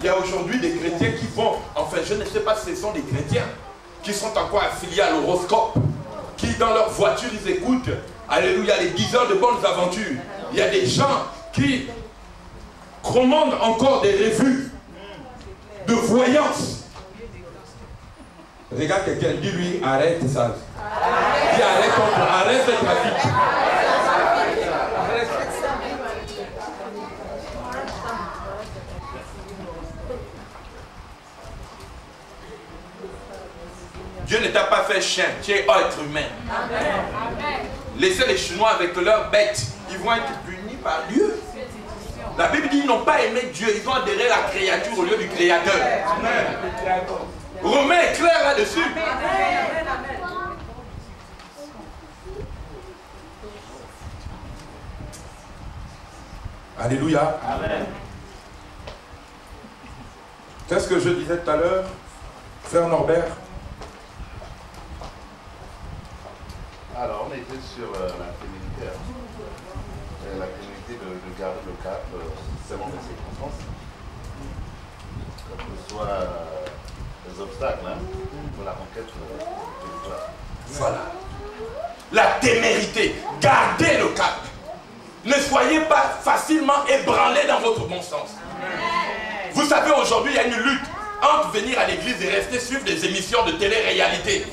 Il y a aujourd'hui des chrétiens qui vont, enfin je ne sais pas si ce sont des chrétiens, qui sont encore affiliés à l'horoscope, qui dans leur voiture ils écoutent, alléluia, les 10 heures de bonnes aventures. Il y a des gens qui commandent encore des revues de voyance. Regarde quelqu'un, dis-lui, arrête ça. Dis arrête ce trafic. Dieu ne t'a pas fait chien, tu es être humain. Laissez les Chinois avec leurs bêtes, ils vont être punis par Dieu. La Bible dit qu'ils n'ont pas aimé Dieu, ils ont adhéré à la créature au lieu du Créateur. Romain est clair là-dessus. Alléluia. Qu'est-ce que je disais tout à l'heure, frère Norbert? Alors, on était sur la féminité. La féminité de garder le cap selon les circonstances. Que ce soit les obstacles pour la conquête de l'histoire. Voilà. La témérité. Gardez le cap. Ne soyez pas facilement ébranlés dans votre bon sens. Vous savez, aujourd'hui, il y a une lutte entre venir à l'église et rester suivre des émissions de télé-réalité.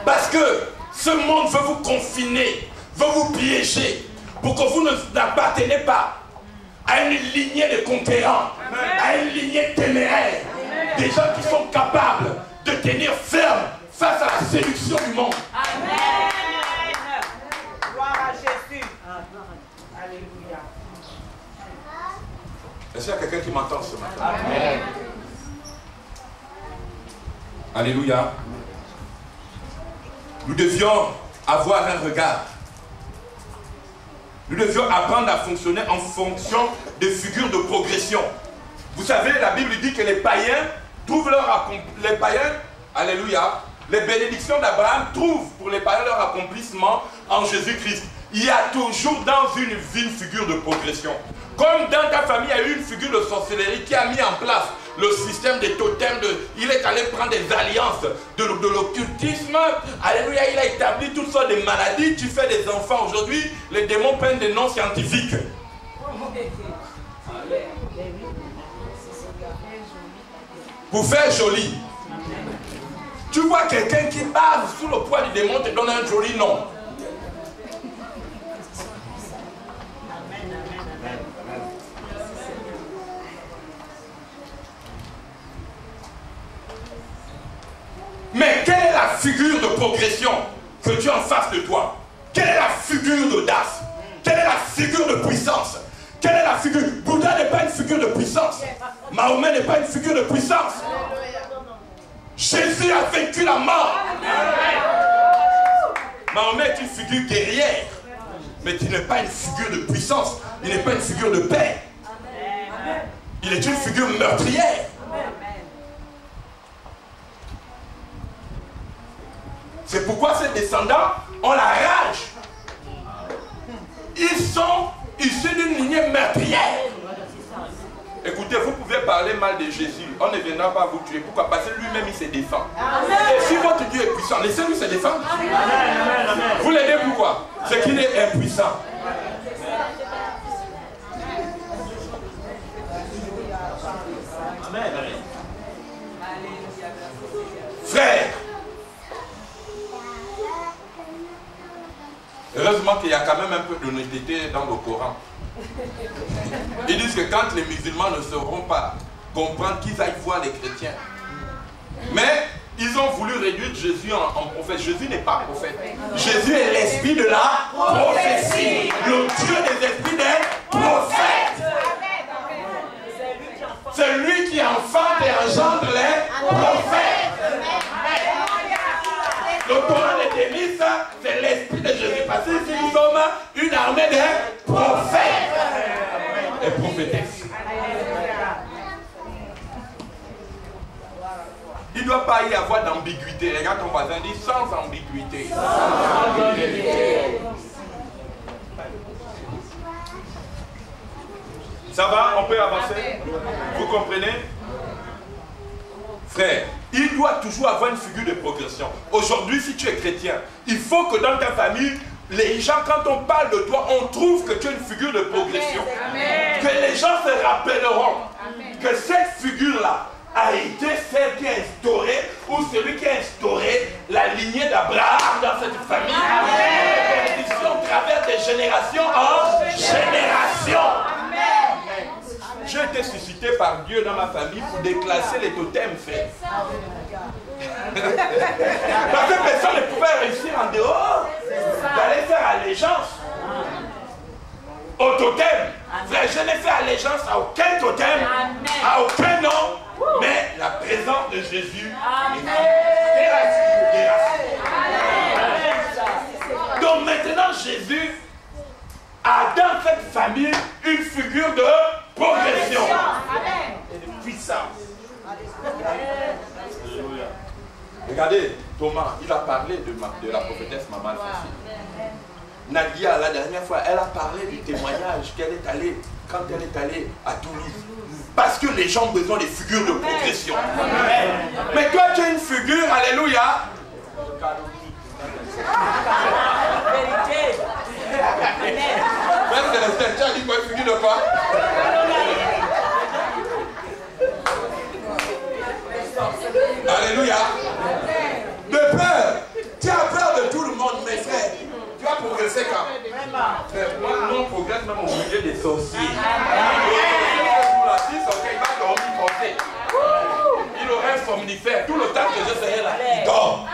Parce que ce monde veut vous confiner, veut vous piéger, pour que vous n'appartenez pas à une lignée de conquérants, à une lignée téméraire, des gens qui sont capables de tenir ferme face à la séduction du monde. Amen. Gloire à Jésus. Alléluia. Est-ce qu'il y a quelqu'un qui m'entend ce matin? Amen. Alléluia. Nous devions avoir un regard. Nous devions apprendre à fonctionner en fonction des figures de progression. Vous savez, la Bible dit que les païens trouvent les païens, alléluia, les bénédictions d'Abraham trouvent pour les païens leur accomplissement en Jésus-Christ. Il y a toujours dans une vie une figure de progression. Comme dans ta famille, il y a eu une figure de sorcellerie qui a mis en place le système des totems, il est allé prendre des alliances de l'occultisme. Alléluia, il a établi toutes sortes de maladies. Tu fais des enfants aujourd'hui, les démons prennent des noms scientifiques. Pour faire joli. Tu vois quelqu'un qui bave sous le poids du démon, te donne un joli nom. Mais quelle est la figure de progression que Dieu en face de toi? Quelle est la figure d'audace? Quelle est la figure de puissance? Quelle est la figure? Bouddha n'est pas une figure de puissance. Mahomet n'est pas une figure de puissance. Jésus a vaincu la mort. Mahomet est une figure guerrière. Mais il n'est pas une figure de puissance. Il n'est pas une figure de paix. Il est une figure meurtrière. C'est pourquoi ces descendants ont la rage. Ils sont issus d'une lignée meurtrière. Écoutez, vous pouvez parler mal de Jésus. On ne viendra pas vous tuer. Pourquoi? Parce que lui-même, il se défend. Et si votre Dieu est puissant, laissez-lui se défendre. Vous l'aidez pourquoi? C'est qu'il est impuissant. Frère, heureusement qu'il y a quand même un peu d'honnêteté dans le Coran. Ils disent que quand les musulmans ne sauront pas comprendre, qu'ils aillent voir les chrétiens. Mais ils ont voulu réduire Jésus en prophète. Jésus n'est pas prophète. Jésus est l'esprit de la prophétie. Le Dieu des esprits des prophètes. C'est lui qui enfante et engendre les prophètes. Le Coran de Témis, c'est l'esprit de Jésus. Parce que ici, nous sommes une armée de prophètes et prophétesses. Il ne doit pas y avoir d'ambiguïté. Regarde ton voisin, dit sans ambiguïté. Sans ambiguïté. Ça va? On peut avancer? Vous comprenez? Frère, il doit toujours avoir une figure de progression. Aujourd'hui, si tu es chrétien, il faut que dans ta famille, les gens, quand on parle de toi, on trouve que tu es une figure de progression. Amen. Que les gens se rappelleront que cette figure-là a été celle qui a instauré, ou celui qui a instauré la lignée d'Abraham dans cette famille. Amen. Au travers des générations en génération. J'ai été suscité par Dieu dans ma famille pour déclasser les totems faits. Parce que personne ne pouvait réussir en dehors d'aller faire allégeance au totem. Frère, je n'ai fait allégeance à aucun totem, à aucun nom, mais la présence de Jésus est donc maintenant Jésus a dans cette famille une figure de progression et de puissance. Regardez, Thomas, il a parlé de la prophétesse Maman Fassi. Nadia, la dernière fois, elle a parlé du témoignage qu'elle est allée, quand elle est allée à Toulouse. Parce que les gens ont besoin de figures de progression. Mais toi, tu as une figure, alléluia. Frère Célestin, tu as dit quoi, une figure de quoi? Alléluia. De peur. Tu as peur de tout le monde, mes frères. Tu vas progresser quand? Moi, on progresse même au milieu des sorciers. Il va dormir forcé. Il aurait un somnifère. Tout le temps que je serai là, il dort.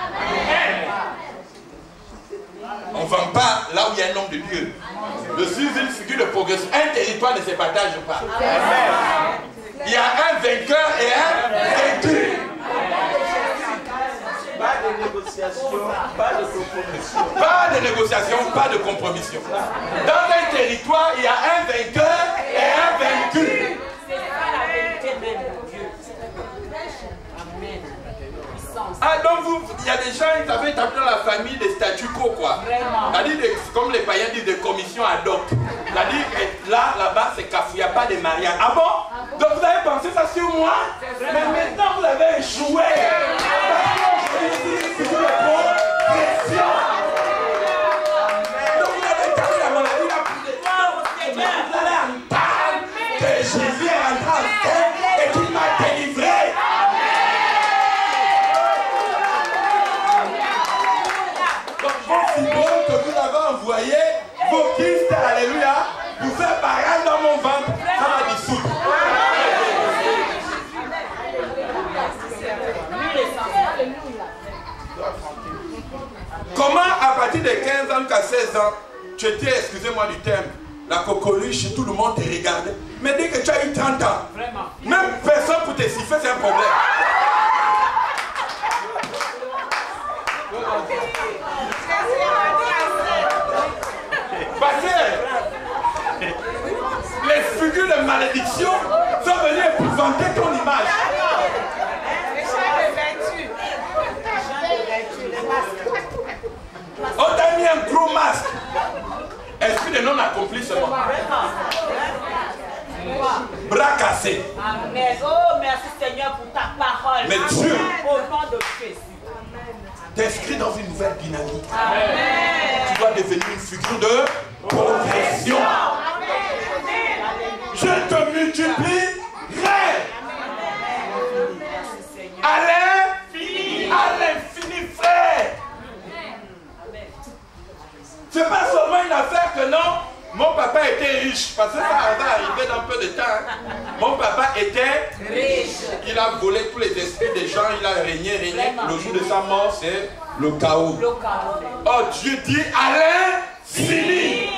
On ne vend pas là où il y a un homme de Dieu. Je suis une figure de progression. Un territoire ne se partage pas. Il y a un vainqueur et un vaincu. Pas de négociation, pas de compromission. Pas de négociation, pas de compromission. Dans un territoire, il y a un vainqueur et un vaincu. C'est pas la vérité même de Dieu. Amen. Ah donc il y a des gens, ils avaient établi dans la famille des statu quo quoi. C'est-à-dire comme les païens disent des commissions ad hoc. C'est-à-dire que là-bas c'est café, il n'y a pas de mariage. Ah bon? Donc vous avez pensé ça sur moi? Mais maintenant vous avez échoué. Donc vous avez établi la maladie là pour vous allez entendre que Jésus est rentré en terre et qu'il m'a délivré. Que vous avez envoyé vos kistes, alléluia, vous faire barrage dans mon ventre, ça va dissoudre. Comment à partir de 15 ans jusqu'à 16 ans, tu étais, excusez-moi du terme, la coqueluche, tout le monde te regardait. Mais dès que tu as eu 30 ans, même personne pour te siffler, c'est un problème. Parce que les figures de malédiction sont venues épouvanter ton image. On t'a mis un gros masque. Esprit de non-accomplissement. Bras cassés. Amen. Oh, merci Seigneur pour ta parole. Mais Dieu, au nom de Jésus, t'inscris dans une nouvelle dynamique. Amen. Tu dois devenir une figure de progression. Je te multiplierai à l'infini, frère. C'est pas seulement une affaire que non, mon papa était riche, parce que ça va arriver dans peu de temps. Mon papa était riche. Il a volé tous les esprits des gens, il a régné. Le jour de sa mort, c'est le chaos. Oh, Dieu dit à l'infini.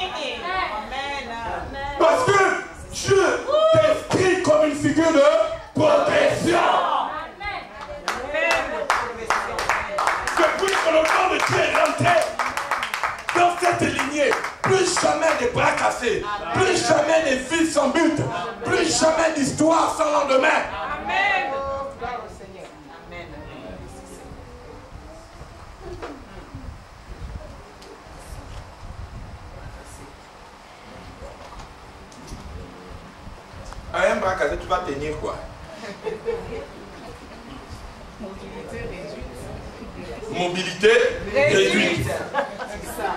Parce que Dieu t'inscrit comme une figure de progression. Depuis que le temps de Dieu est rentré dans cette lignée, plus jamais de bras cassés, plus jamais de vies sans but, plus jamais d'histoire sans lendemain. Amen. un bras cassé, tu vas tenir quoi? Mobilité réduite. C'est ça.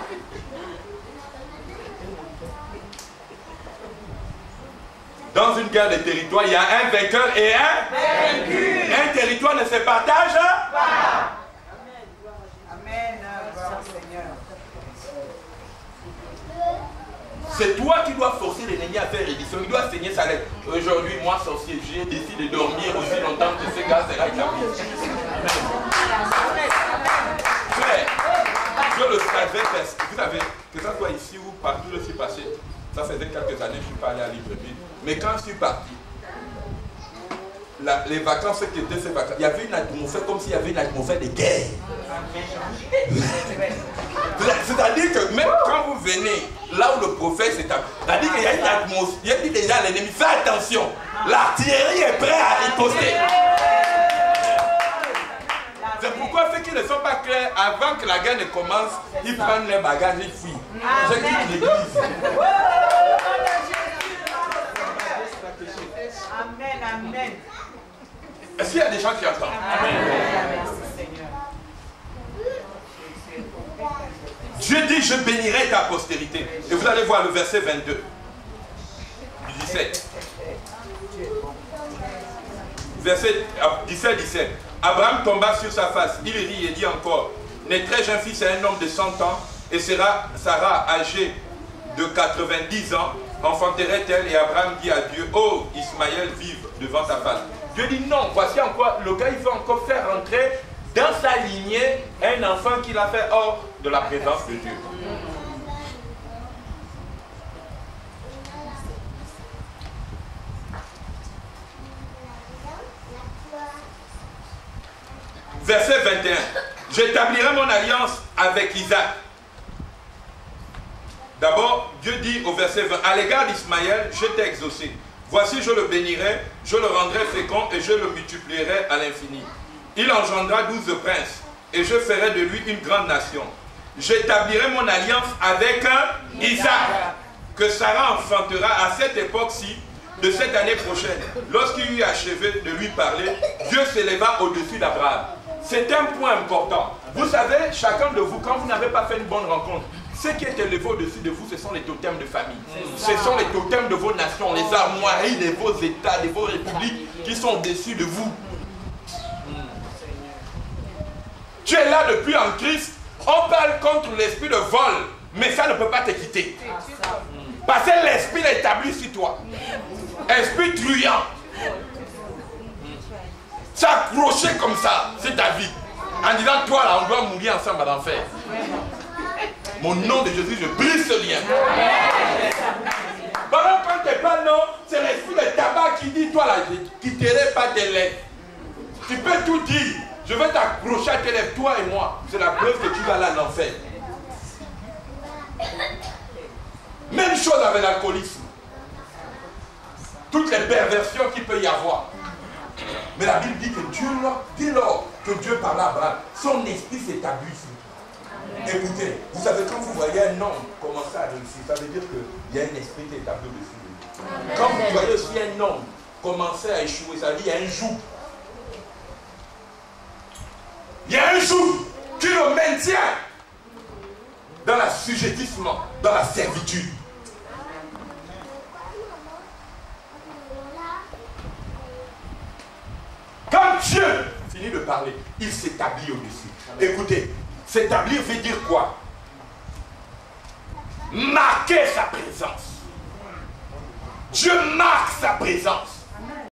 Dans une guerre de territoire, il y a un vainqueur et un vaincu. Un territoire ne se partage pas. Amen. Gloire au Seigneur. C'est toi qui dois forcer l'ennemi à faire édition. Il doit saigner sa lettre. Aujourd'hui, moi, sorcier, j'ai décidé de dormir aussi longtemps que ce gars sera établi. Frère, je le savais, vous savez, que ça soit ici ou partout, je suis passé. Ça faisait quelques années, je ne suis pas allé à Libreville. Mais quand je suis parti, les vacances, ce qui était ces vacances, il y avait une atmosphère comme s'il y avait une atmosphère de guerre. C'est-à-dire que même quand vous venez là où le prophète s'établit, c'est-à-dire qu'il y a une atmosphère, il dit déjà à l'ennemi, fais attention, l'artillerie est prête à riposter. C'est pourquoi ceux qui ne sont pas clairs, avant que la guerre ne commence, ils prennent les bagages et fuient. Ceux qui l'église. Amen, amen. Est-ce qu'il y a des gens qui entendent? Dieu dit, je bénirai ta postérité. Et vous allez voir le verset 22 du 17. Verset 17. Abraham tomba sur sa face. Il rit et dit encore, naîtrai-je un fils à un homme de 100 ans et Sarah âgée de 90 ans, enfanterait-elle? Et Abraham dit à Dieu, oh Ismaël, vive devant ta face. Dieu dit non, voici encore, le gars il veut encore faire rentrer dans sa lignée un enfant qu'il a fait hors de la présence de Dieu. Verset 21. J'établirai mon alliance avec Isaac. D'abord, Dieu dit au verset 20, à l'égard d'Ismaël, je t'ai exaucé. Voici, je le bénirai, je le rendrai fécond et je le multiplierai à l'infini. Il engendra 12 princes et je ferai de lui une grande nation. J'établirai mon alliance avec Isaac, que Sarah enfantera à cette époque-ci, de cette année prochaine. Lorsqu'il eut achevé de lui parler, Dieu s'éleva au-dessus d'Abraham. C'est un point important. Vous savez, chacun de vous, quand vous n'avez pas fait une bonne rencontre, ce qui est élevé au-dessus de vous, ce sont les totems de famille. Ce sont les totems de vos nations, les armoiries de vos États, de vos républiques qui sont au-dessus de vous. Tu es là depuis en Christ, on parle contre l'esprit de vol, mais ça ne peut pas te quitter. Parce que l'esprit est établi sur toi. Esprit truand. S'accrocher comme ça, c'est ta vie. En disant, toi là, on doit mourir ensemble à l'enfer. Mon nom de Jésus, je brise ce lien. Par exemple, quand tu n'es pas non, c'est l'esprit de tabac qui dit, toi là, je ne quitterai pas tes lèvres. Tu peux tout dire. Je vais t'accrocher à tes lèvres, toi et moi. C'est la preuve que tu vas aller en enfer. Même chose avec l'alcoolisme. Toutes les perversions qu'il peut y avoir. Mais la Bible dit que Dieu, dès lors que Dieu parle à Abraham, son esprit s'établit. Écoutez, vous savez, quand vous voyez un homme commencer à réussir, ça veut dire qu'il y a un esprit qui est établi au-dessus de lui. Quand vous voyez aussi un homme commencer à échouer, ça veut dire qu'il y a un joug. Il y a un joug qui le maintient dans l'assujettissement, dans la servitude. Quand Dieu finit de parler, il s'établit au-dessus. Écoutez, s'établir veut dire quoi? Marquer sa présence. Dieu marque sa présence.